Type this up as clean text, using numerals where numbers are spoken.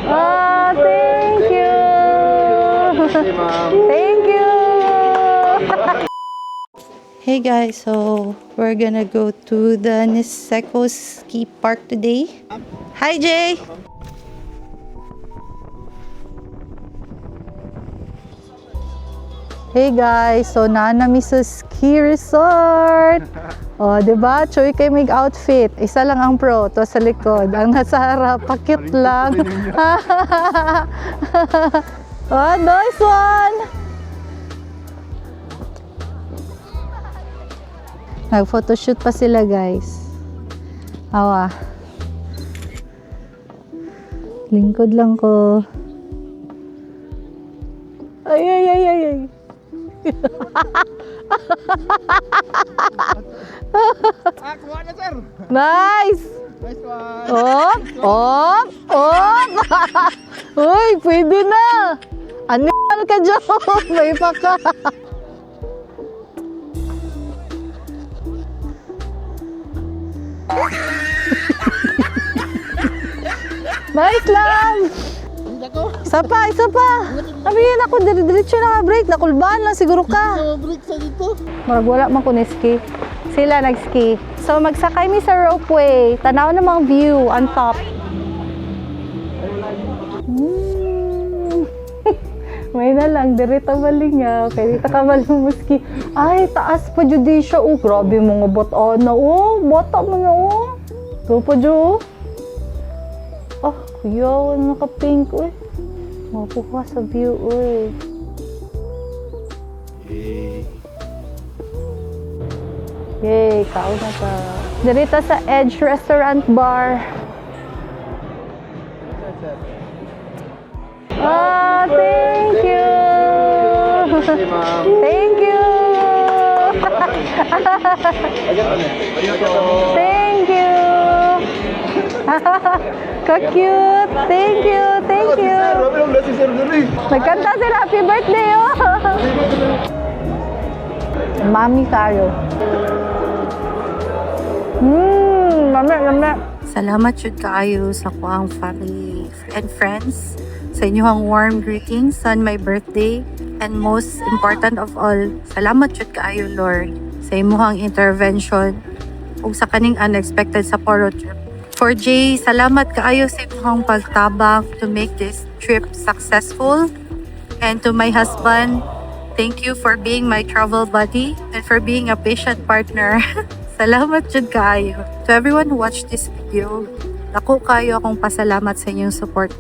Oh, thank you. Thank you. Hey guys, so we're gonna go to the Niseko Ski Park today. Hi Jay. Hey guys, so naanami sa ski resort. Oh, 'di ba? Choy kay may outfit. Isa lang ang pro, to sa likod. Ang nasa harap, pakit lang. Oh, nice one. Nag-photoshoot pa sila, guys. Awa. Lingkod lang ko. Ay, ay, ay, ay, ay. Kuha na, sir. Nice! Nice one. Op! Op! Op! Uy, pwede na! Ano ka dyan? May pa ka! Nice lang! Isa pa, isa pa! Sabihin ako, diretso na break. Nakulbaan lang siguro ka. Break sa dito. Marag wala man ko ni-ski. Sila nag-ski. So magsakay mi sa ropeway. Tanaw na mga view on top. May na lang, direta malingaw. Kaya dito ka malumuski. Ay, taas pa judi siya. Oh, grabe mga bata na. Oh, bata mo na. Oh, ito pa jo. Oh, kuya, naka-pink. Uy, mapuha sa view. Uy. Yay, kaon na ta. Dirita sa Edge Restaurant Bar. Ah, thank you. Thank you. Thank you. Ka-cute. Thank you. Thank you. Nagkanta sila. Happy birthday, oh. Mami kayo. Mami. Salamat jud kaayo sa kuang family and friends sa inyong warm greetings on my birthday, and most important of all, salamat jud kaayo Lord sa imong intervention ug sa kaning unexpected sa Poro trip. For Jay, salamat kaayo sa imong pagtabang to make this trip successful, and to my husband, thank you for being my travel buddy and for being a patient partner. Salamat jud kaayo. To everyone who watched this video, dako kayo akong pasalamat sa inyong support.